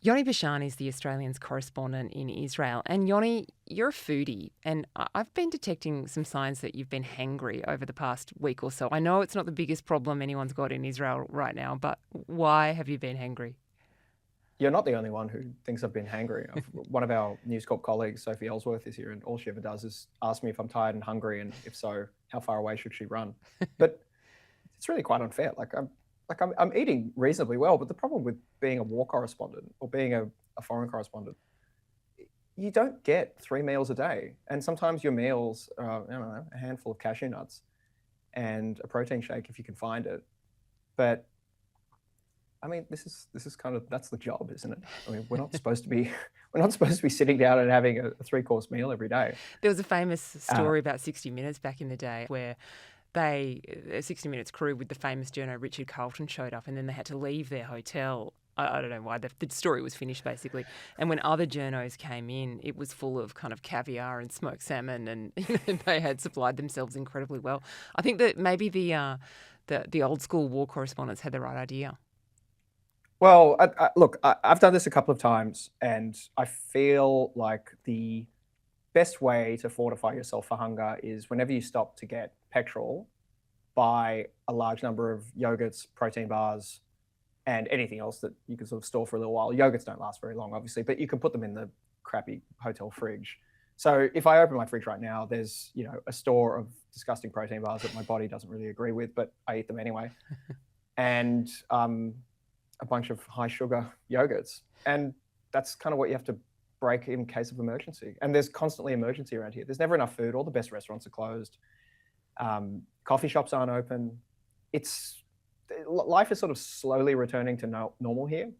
Yoni Bashan is the Australian's correspondent in Israel. And Yoni, you're a foodie, and I've been detecting some signs that you've been hangry over the past week or so. I know it's not the biggest problem anyone's got in Israel right now, but why have you been hangry? You're not the only one who thinks I've been hangry. One of our News Corp colleagues, Sophie Ellsworth, is here, and all she ever does is ask me if I'm tired and hungry, and if so, how far away should she run? But it's really quite unfair. I'm eating reasonably well, but the problem with being a war correspondent or being a foreign correspondent, you don't get 3 meals a day, and sometimes your meals are, I don't know, a handful of cashew nuts and a protein shake if you can find it. But I mean, this is kind of that's the job, isn't it? I mean, we're not supposed to be we're not supposed to be sitting down and having a 3-course meal every day. There was a famous Uh, story about 60 Minutes back in the day where a 60 Minutes crew with the famous journo Richard Carlton showed up, and then they had to leave their hotel. I don't know why. The story was finished, basically. And when other journos came in, it was full of kind of caviar and smoked salmon, and they had supplied themselves incredibly well. I think that maybe the old school war correspondents had the right idea. well, look, I've done this a couple of times, and I feel like the best way to fortify yourself for hunger is whenever you stop to get petrol, buy a large number of yogurts, protein bars, and anything else that you can sort of store for a little while. Yogurts don't last very long, obviously, but you can put them in the crappy hotel fridge. So if I open my fridge right now, there's a store of disgusting protein bars that my body doesn't really agree with, but I eat them anyway, and a bunch of high sugar yogurts, and that's kind of what you have to break in case of emergency. And there's constantly emergency around here. There's never enough food. All the best restaurants are closed. Coffee shops aren't open. It's life is sort of slowly returning to normal here,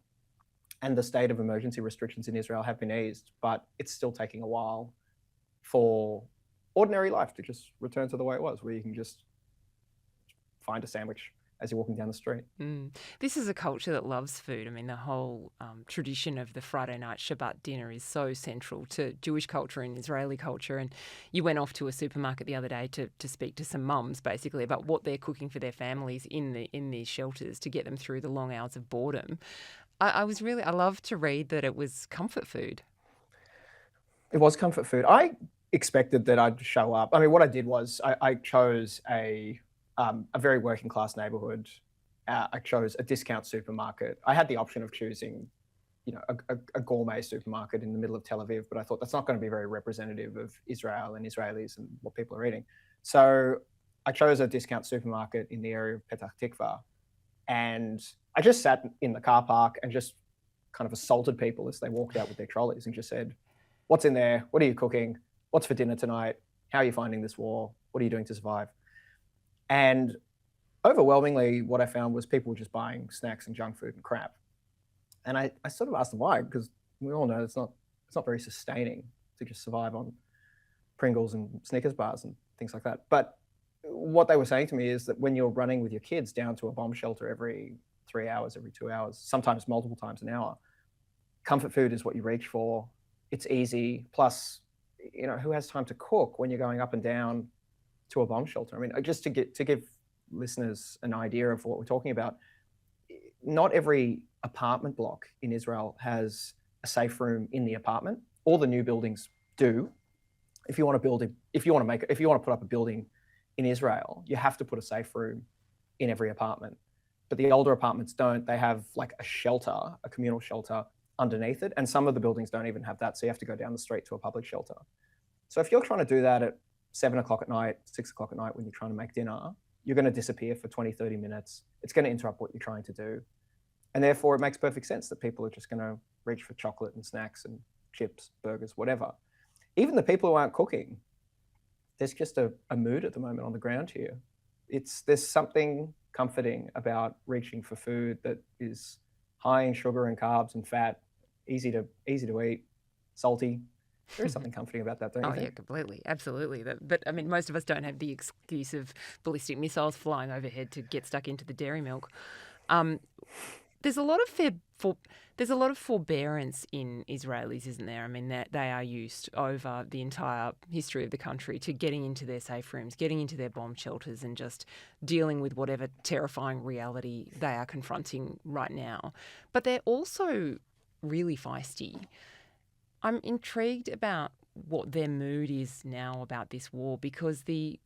and the state of emergency restrictions in Israel have been eased, but it's still taking a while for ordinary life to just return to the way it was, where you can just find a sandwich as you're walking down the street. This is a culture that loves food. I mean, the whole tradition of the Friday night Shabbat dinner is so central to Jewish culture and Israeli culture. And you went off to a supermarket the other day to speak to some mums, basically, about what they're cooking for their families in these shelters to get them through the long hours of boredom. I love to read that it was comfort food. It was comfort food. I expected that I'd show up. I mean, what I did was I chose a very working class neighborhood. I chose a discount supermarket. I had the option of choosing, a gourmet supermarket in the middle of Tel Aviv, but I thought that's not going to be very representative of Israel and Israelis and what people are eating. So I chose a discount supermarket in the area of Petah Tikva, and I just sat in the car park and just kind of assaulted people as they walked out with their trolleys and just said, "What's in there? What are you cooking? What's for dinner tonight? How are you finding this war? What are you doing to survive?" And overwhelmingly, what I found was people were just buying snacks and junk food and crap. And I sort of asked them why, because we all know it's not very sustaining to just survive on Pringles and Snickers bars and things like that. But what they were saying to me is that when you're running with your kids down to a bomb shelter every 3 hours, every 2 hours, sometimes multiple times an hour, comfort food is what you reach for. It's easy. Plus, who has time to cook when you're going up and down to a bomb shelter? I mean, just to give listeners an idea of what we're talking about, not every apartment block in Israel has a safe room in the apartment. All the new buildings do. If you want to put up a building in Israel, you have to put a safe room in every apartment. But the older apartments don't. They have like a shelter, a communal shelter underneath it, and some of the buildings don't even have that. So you have to go down the street to a public shelter. So if you're trying to do that at 7 o'clock at night, 6 o'clock at night when you're trying to make dinner, you're going to disappear for 20, 30 minutes. It's going to interrupt what you're trying to do. And therefore, it makes perfect sense that people are just going to reach for chocolate and snacks and chips, burgers, whatever. Even the people who aren't cooking, there's just a mood at the moment on the ground here. There's something comforting about reaching for food that is high in sugar and carbs and fat, easy to eat, salty. There is something comforting about that, don't you Oh, yeah, think? completely. Absolutely. But I mean, most of us don't have the excuse of ballistic missiles flying overhead to get stuck into the dairy milk. Um, there's a lot of there's a lot of forbearance in Israelis, isn't there? I mean, they are used over the entire history of the country to getting into their safe rooms, getting into their bomb shelters, and just dealing with whatever terrifying reality they are confronting right now. But they're also really feisty. I'm intrigued about what their mood is now about this war, because the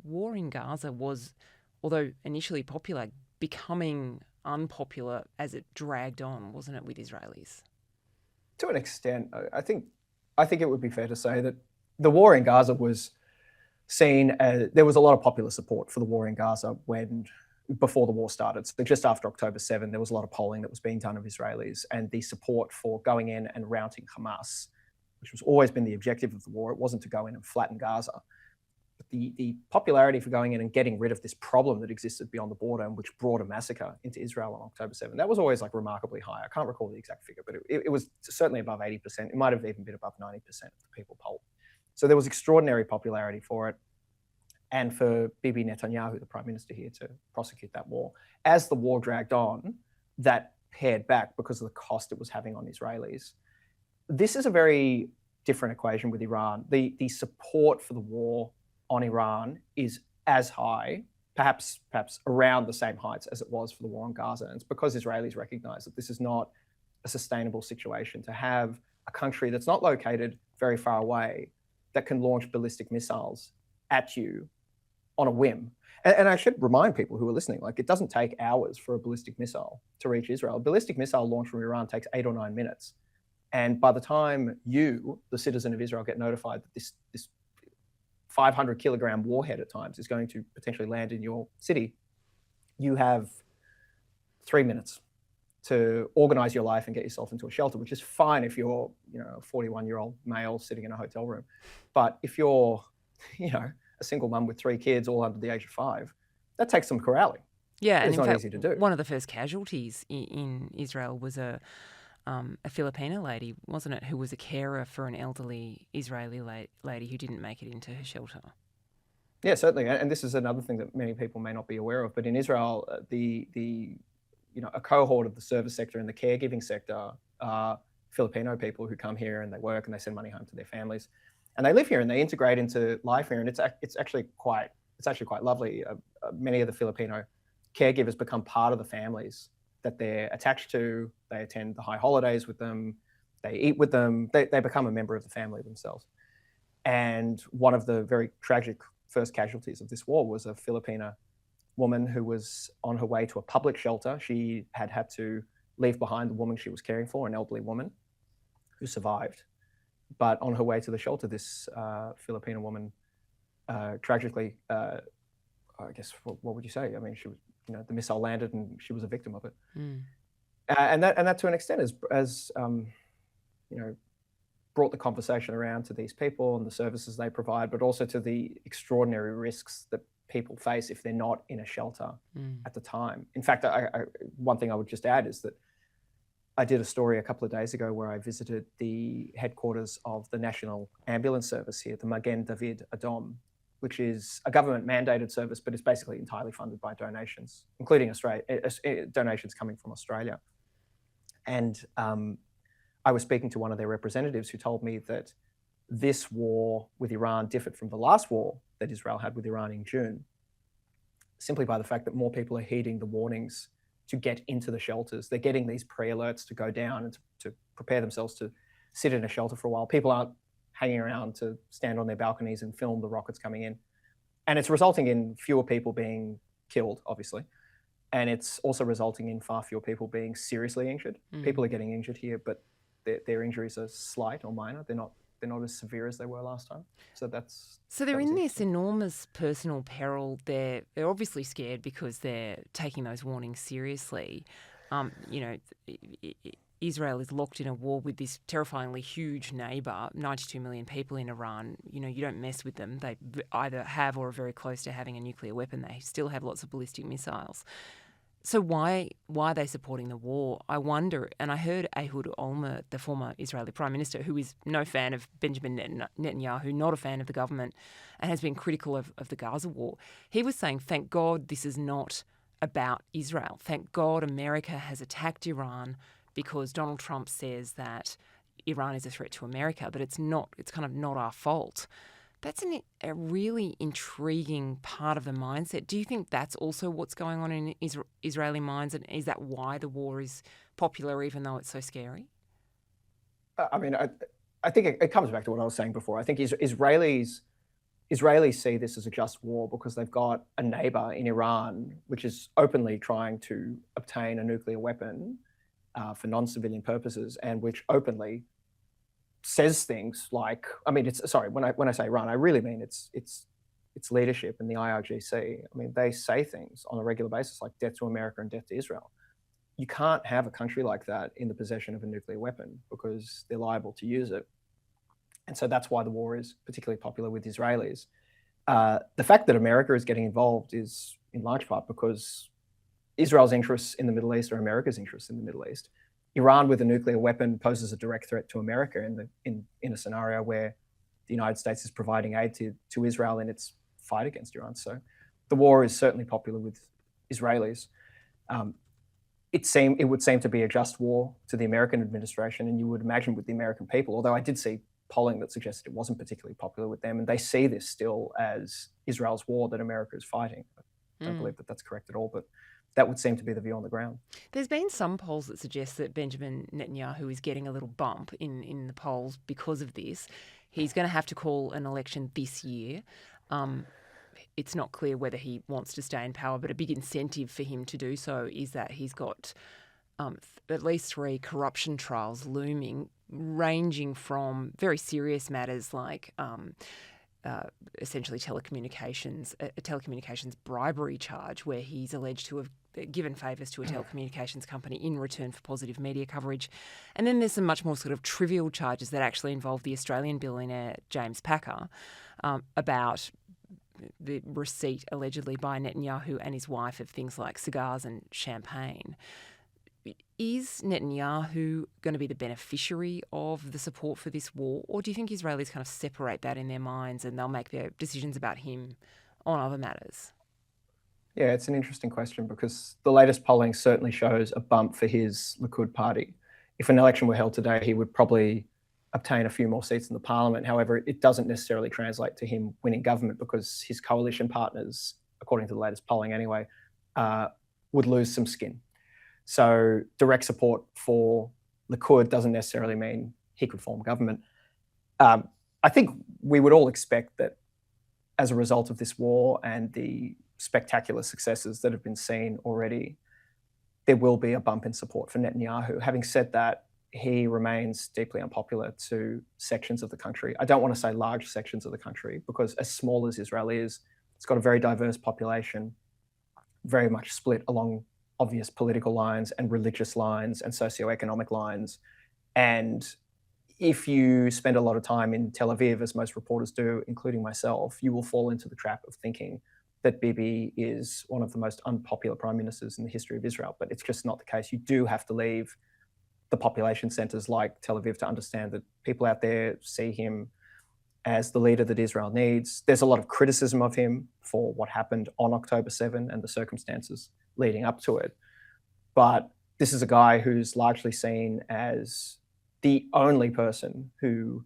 war in Gaza was, although initially popular, becoming unpopular as it dragged on, wasn't it, with Israelis? To an extent, I think it would be fair to say that the war in Gaza was seen as, there was a lot of popular support for the war in Gaza before the war started. So just after October 7, there was a lot of polling that was being done of Israelis, and the support for going in and routing Hamas, which was always been the objective of the war. It wasn't to go in and flatten Gaza. But the popularity for going in and getting rid of this problem that existed beyond the border and which brought a massacre into Israel on October 7, that was always like remarkably high. I can't recall the exact figure, but it was certainly above 80%. It might have even been above 90% of the people polled. So there was extraordinary popularity for it, and for Bibi Netanyahu, the prime minister here, to prosecute that war. As the war dragged on, that pared back because of the cost it was having on Israelis. This is a very different equation with Iran. The support for the war on Iran is as high, perhaps around the same heights as it was for the war on Gaza. And it's because Israelis recognize that this is not a sustainable situation to have a country that's not located very far away that can launch ballistic missiles at you on a whim. And I should remind people who are listening, like, it doesn't take hours for a ballistic missile to reach Israel. A ballistic missile launch from Iran takes 8 or 9 minutes. And by the time you, the citizen of Israel, get notified that this 500 kilogram warhead at times is going to potentially land in your city, you have 3 minutes to organize your life and get yourself into a shelter, which is fine if you're, a 41-year-old male sitting in a hotel room. But if you're, a single mum with 3 kids, all under the age of 5, that takes some corralling. Yeah, and it's in not fact, easy to do. One of the first casualties in Israel was a Filipino lady, wasn't it, who was a carer for an elderly Israeli lady who didn't make it into her shelter. Yeah, certainly. And this is another thing that many people may not be aware of. But in Israel, a cohort of the service sector and the caregiving sector are Filipino people who come here and they work and they send money home to their families, and they live here and they integrate into life here. And it's actually quite lovely. Many of the Filipino caregivers become part of the families that they're attached to. They attend the high holidays with them. They eat with them. They become a member of the family themselves. And one of the very tragic first casualties of this war was a Filipina woman who was on her way to a public shelter. She had to leave behind the woman she was caring for, an elderly woman who survived. But on her way to the shelter, this Filipino woman tragically, I guess, what would you say? I mean, she was, the missile landed and she was a victim of it. Mm. And that to an extent has brought the conversation around to these people and the services they provide, but also to the extraordinary risks that people face if they're not in a shelter at the time. In fact, one thing I would just add is that I did a story a couple of days ago where I visited the headquarters of the National Ambulance Service here, the Magen David Adom, which is a government-mandated service, but it's basically entirely funded by donations, including donations coming from Australia. And I was speaking to one of their representatives who told me that this war with Iran differed from the last war that Israel had with Iran in June, simply by the fact that more people are heeding the warnings to get into the shelters. They're getting these pre-alerts to go down and to prepare themselves to sit in a shelter for a while. People aren't hanging around to stand on their balconies and film the rockets coming in. And it's resulting in fewer people being killed, obviously. And it's also resulting in far fewer people being seriously injured. People are getting injured here, but their injuries are slight or minor. They're not as severe as they were last time. So they're in this enormous personal peril. They're obviously scared because they're taking those warnings seriously. Israel is locked in a war with this terrifyingly huge neighbour, 92 million people in Iran. You don't mess with them. They either have or are very close to having a nuclear weapon. They still have lots of ballistic missiles. So why are they supporting the war? I wonder, and I heard Ehud Olmert, the former Israeli Prime Minister, who is no fan of Benjamin Netanyahu, not a fan of the government, and has been critical of the Gaza war. He was saying, thank God this is not about Israel. Thank God America has attacked Iran because Donald Trump says that Iran is a threat to America, but it's kind of not our fault. That's a really intriguing part of the mindset. Do you think that's also what's going on in Israeli minds, and is that why the war is popular even though it's so scary? I mean, I think it comes back to what I was saying before. I think Israelis see this as a just war because they've got a neighbor in Iran, which is openly trying to obtain a nuclear weapon for non-civilian purposes, and which openly says things like, I mean, it's sorry when I say Iran, I really mean its leadership in the IRGC. I mean, they say things on a regular basis like death to America and death to Israel. You can't have a country like that in the possession of a nuclear weapon because they're liable to use it. And so that's why the war is particularly popular with Israelis. The fact that America is getting involved is in large part because Israel's interests in the Middle East are America's interests in the Middle East. Iran with a nuclear weapon poses a direct threat to America in a scenario where the United States is providing aid to Israel in its fight against Iran. So the war is certainly popular with Israelis. It would seem to be a just war to the American administration, and you would imagine with the American people, although I did see polling that suggested it wasn't particularly popular with them, and they see this still as Israel's war that America is fighting. I don't believe that that's correct at all, but that would seem to be the view on the ground. There's been some polls that suggest that Benjamin Netanyahu is getting a little bump in the polls because of this. He's going to have to call an election this year. It's not clear whether he wants to stay in power, but a big incentive for him to do so is that he's got at least 3 corruption trials looming, ranging from very serious matters like essentially telecommunications, a telecommunications bribery charge where he's alleged to have given favours to a telecommunications company in return for positive media coverage. And then there's some much more sort of trivial charges that actually involve the Australian billionaire James Packer about the receipt allegedly by Netanyahu and his wife of things like cigars and champagne. Is Netanyahu going to be the beneficiary of the support for this war, or do you think Israelis kind of separate that in their minds and they'll make their decisions about him on other matters? Yeah, it's an interesting question because the latest polling certainly shows a bump for his Likud party. If an election were held today, he would probably obtain a few more seats in the parliament. However, it doesn't necessarily translate to him winning government because his coalition partners, according to the latest polling anyway, would lose some skin. So direct support for Likud doesn't necessarily mean he could form government. I think we would all expect that as a result of this war and the spectacular successes that have been seen already, there will be a bump in support for Netanyahu. Having said that, he remains deeply unpopular to sections of the country. I don't want to say large sections of the country because as small as Israel is, it's got a very diverse population, very much split along obvious political lines and religious lines and socioeconomic lines. And if you spend a lot of time in Tel Aviv, as most reporters do, including myself, you will fall into the trap of thinking that Bibi is one of the most unpopular prime ministers in the history of Israel. But it's just not the case. You do have to leave the population centers like Tel Aviv to understand that people out there see him as the leader that Israel needs. There's a lot of criticism of him for what happened on October 7 and the circumstances leading up to it. But this is a guy who's largely seen as the only person who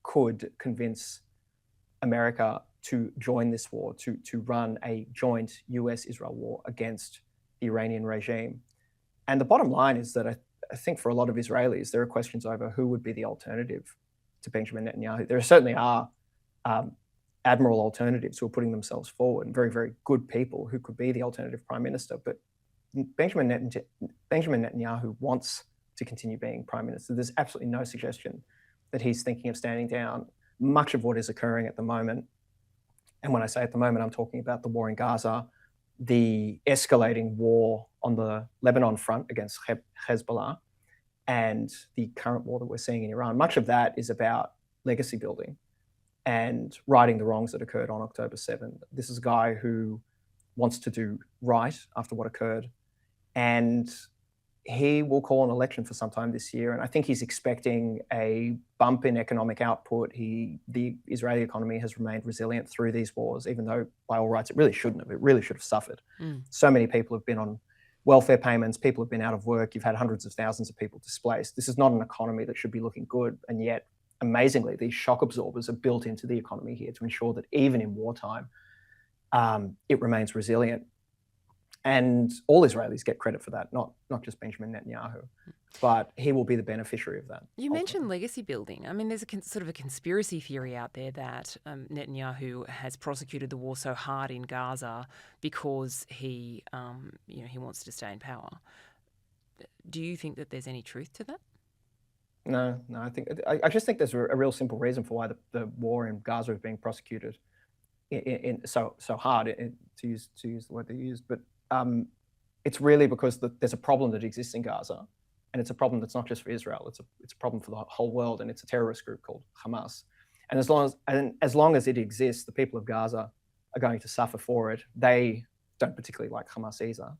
could convince America to join this war, to run a joint US-Israel war against the Iranian regime. And the bottom line is that I think for a lot of Israelis, there are questions over who would be the alternative to Benjamin Netanyahu. There certainly are admirable alternatives who are putting themselves forward, and very, very good people who could be the alternative prime minister. But Benjamin Netanyahu wants to continue being prime minister. There's absolutely no suggestion that he's thinking of standing down. Much of what is occurring at the moment, and when I say at the moment, I'm talking about the war in Gaza, the escalating war on the Lebanon front against Hezbollah, and the current war that we're seeing in Iran. Much of that is about legacy building and righting the wrongs that occurred on October 7. This is a guy who wants to do right after what occurred, and he will call an election for some time this year. And I think he's expecting a bump in economic output. The Israeli economy has remained resilient through these wars, even though by all rights, it really shouldn't have. It really should have suffered. So many people have been on welfare payments. People have been out of work. You've had hundreds of thousands of people displaced. This is not an economy that should be looking good. And yet, amazingly, these shock absorbers are built into the economy here to ensure that even in wartime, it remains resilient. And all Israelis get credit for that, not just Benjamin Netanyahu. but he will be the beneficiary of that. You mentioned legacy building. I mean, there's sort of a conspiracy theory out there that Netanyahu has prosecuted the war so hard in Gaza because he wants to stay in power. Do you think that there's any truth to that? No. I just think there's a real simple reason for why the war in Gaza is being prosecuted so hard, to use the word they used. But it's really because there's a problem that exists in Gaza, and it's a problem that's not just for Israel. It's a problem for the whole world, and it's a terrorist group called Hamas. And as long as it exists, the people of Gaza are going to suffer for it. They don't particularly like Hamas either.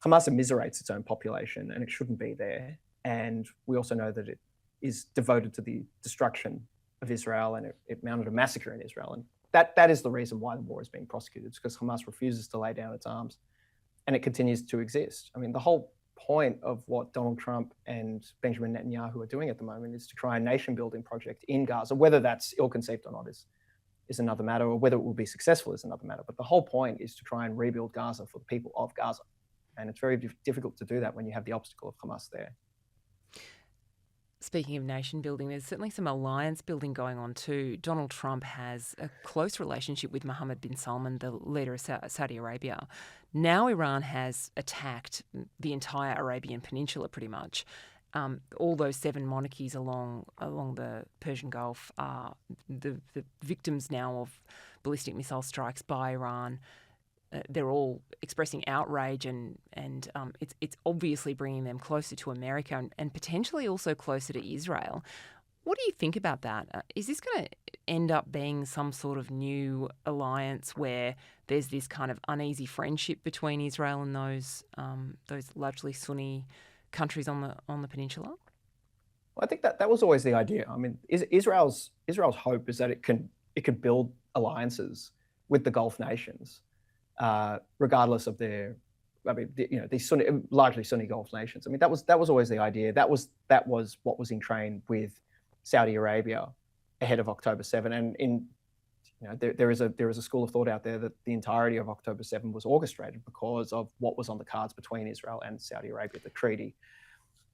Hamas immiserates its own population, and it shouldn't be there. And we also know that it is devoted to the destruction of Israel, and it mounted a massacre in Israel. And that is the reason why the war is being prosecuted. It's because Hamas refuses to lay down its arms, and it continues to exist. I mean, the whole point of what Donald Trump and Benjamin Netanyahu are doing at the moment is to try a nation-building project in Gaza. Whether that's ill-conceived or not is another matter, or whether it will be successful is another matter. But the whole point is to try and rebuild Gaza for the people of Gaza. And it's very difficult to do that when you have the obstacle of Hamas there. Speaking of nation building, there's certainly some alliance building going on too. Donald Trump has a close relationship with Mohammed bin Salman, the leader of Saudi Arabia. Now Iran has attacked the entire Arabian Peninsula pretty much. All those 7 monarchies along the Persian Gulf are the victims now of ballistic missile strikes by Iran. They're all expressing outrage, and it's obviously bringing them closer to America and potentially also closer to Israel. What do you think about that? Is this going to end up being some sort of new alliance where there's this kind of uneasy friendship between Israel and those largely Sunni countries on the peninsula? Well, I think that was always the idea. I mean, Israel's hope is that it can build alliances with the Gulf nations. Regardless of these largely Sunni Gulf nations. I mean, that was always the idea. That was what was in train with Saudi Arabia ahead of October 7. And there is a school of thought out there that the entirety of October 7 was orchestrated because of what was on the cards between Israel and Saudi Arabia, the treaty,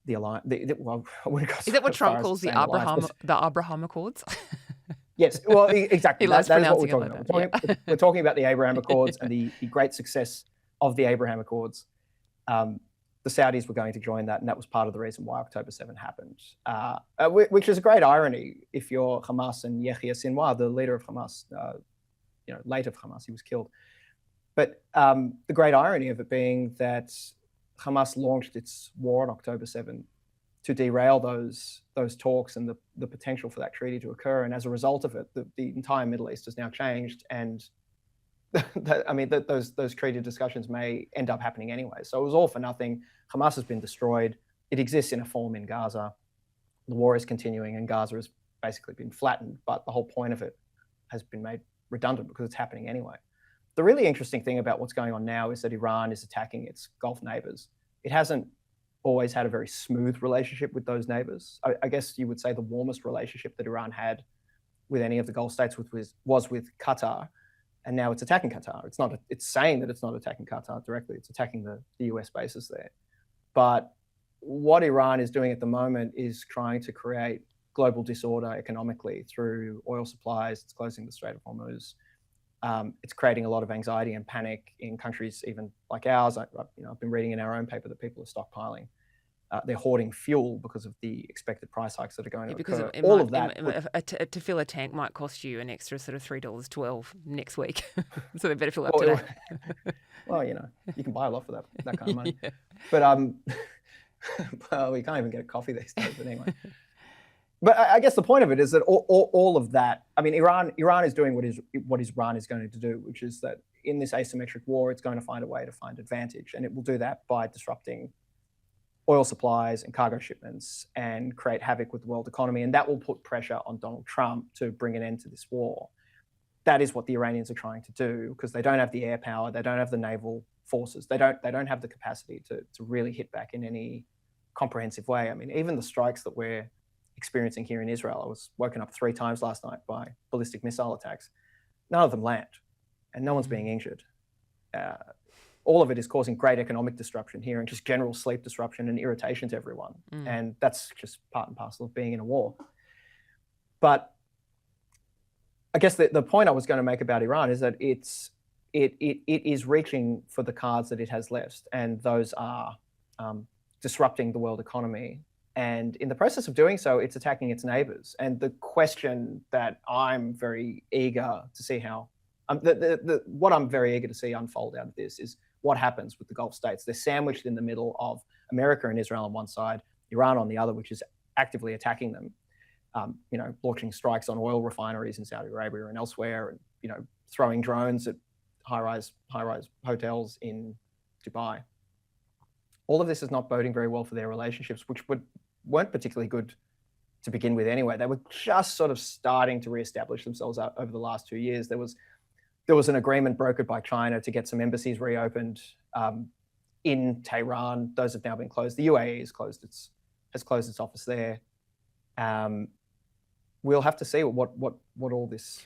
the alliance. I wouldn't go Is that what Trump calls the Abraham Accords? Yes, well, exactly. That is what we're talking about. We're talking about the Abraham Accords and the great success of the Abraham Accords. The Saudis were going to join that, and that was part of the reason why October 7 happened, which is a great irony if you're Hamas and Yahya Sinwar, the leader of Hamas, late of Hamas, he was killed. But the great irony of it being that Hamas launched its war on October 7 to derail those talks and the potential for that treaty to occur. And as a result of it, the entire Middle East has now changed. And those treaty discussions may end up happening anyway. So it was all for nothing. Hamas has been destroyed. It exists in a form in Gaza. The war is continuing, and Gaza has basically been flattened. But the whole point of it has been made redundant because it's happening anyway. The really interesting thing about what's going on now is that Iran is attacking its Gulf neighbors. It hasn't always had a very smooth relationship with those neighbors. I guess you would say the warmest relationship that Iran had with any of the Gulf states was with Qatar, and now it's attacking Qatar. It's saying that it's not attacking Qatar directly. It's attacking the US bases there. But what Iran is doing at the moment is trying to create global disorder economically through oil supplies. It's closing the Strait of Hormuz. It's creating a lot of anxiety and panic in countries even like ours. I've been reading in our own paper that people are stockpiling. They're hoarding fuel because of the expected price hikes that are going to occur. To fill a tank might cost you an extra sort of $3.12 next week. So they better fill up today. Well, you can buy a lot for that kind of money. Yeah. But well, we can't even get a coffee these days. But anyway. But I guess the point of it is that all of that, I mean, Iran is doing what Iran is going to do, which is that in this asymmetric war, it's going to find a way to find advantage. And it will do that by disrupting oil supplies and cargo shipments and create havoc with the world economy. And that will put pressure on Donald Trump to bring an end to this war. That is what the Iranians are trying to do, because they don't have the air power, they don't have the naval forces, they don't have the capacity to really hit back in any comprehensive way. I mean, even the strikes that we're experiencing here in Israel. I was woken up 3 times last night by ballistic missile attacks. None of them land, and no one's being injured. all of it is causing great economic disruption here and just general sleep disruption and irritation to everyone. And that's just part and parcel of being in a war. But I guess the point I was going to make about Iran is that it is reaching for the cards that it has left, and those are disrupting the world economy. And in the process of doing so, it's attacking its neighbours. And the question that I'm very eager to see how, what I'm very eager to see unfold out of this is what happens with the Gulf states. They're sandwiched in the middle of America and Israel on one side, Iran on the other, which is actively attacking them. Launching strikes on oil refineries in Saudi Arabia and elsewhere, and throwing drones at high-rise hotels in Dubai. All of this is not boding very well for their relationships, which weren't particularly good to begin with anyway. They were just sort of starting to reestablish themselves over the last 2 years. There was an agreement brokered by China to get some embassies reopened in Tehran. Those have now been closed. The UAE has closed its office there. We'll have to see what all this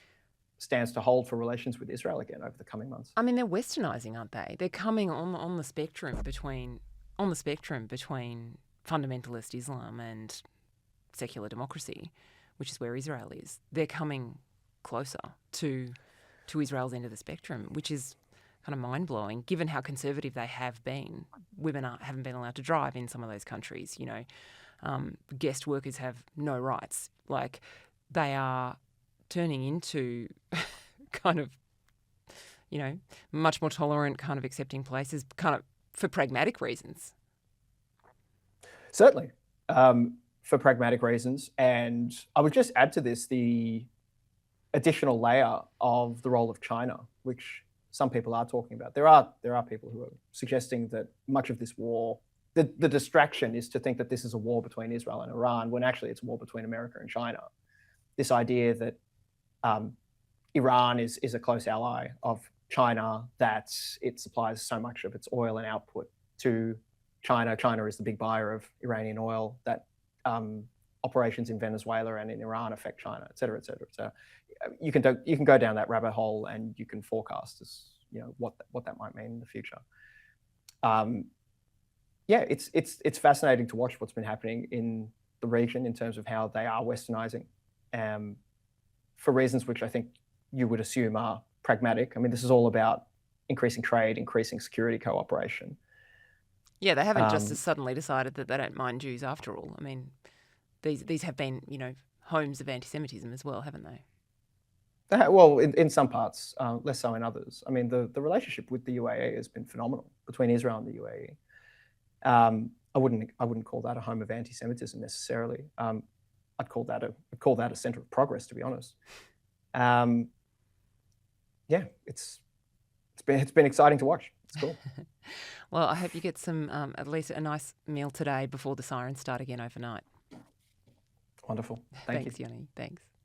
stands to hold for relations with Israel again over the coming months. I mean, they're westernizing, aren't they? They're coming on the spectrum between fundamentalist Islam and secular democracy, which is where Israel is. They're coming closer to Israel's end of the spectrum, which is kind of mind-blowing, given how conservative they have been. Women haven't been allowed to drive in some of those countries. Guest workers have no rights. Like, they are turning into kind of, much more tolerant, kind of accepting places, kind of for pragmatic reasons. Certainly, for pragmatic reasons. And I would just add to this the additional layer of the role of China, which some people are talking about. There are people who are suggesting that much of this war, the distraction is to think that this is a war between Israel and Iran, when actually it's a war between America and China. This idea that Iran is a close ally of China, that it supplies so much of its oil and output to China. China is the big buyer of Iranian oil, that operations in Venezuela and in Iran affect China, et cetera, et cetera. So you can go down that rabbit hole, and you can forecast what that might mean in the future. It's fascinating to watch what's been happening in the region in terms of how they are westernizing, for reasons which I think you would assume are pragmatic. I mean, this is all about increasing trade, increasing security cooperation. Yeah, they haven't just suddenly decided that they don't mind Jews after all. I mean, these have been, homes of anti-Semitism as well, haven't they? Well, in some parts, less so in others. I mean, the relationship with the UAE has been phenomenal between Israel and the UAE. I wouldn't call that a home of anti-Semitism necessarily. I'd call that a center of progress, to be honest. It's been exciting to watch. It's cool. Well, I hope you get some at least a nice meal today before the sirens start again overnight. Wonderful. Thanks, Yoni. Thanks.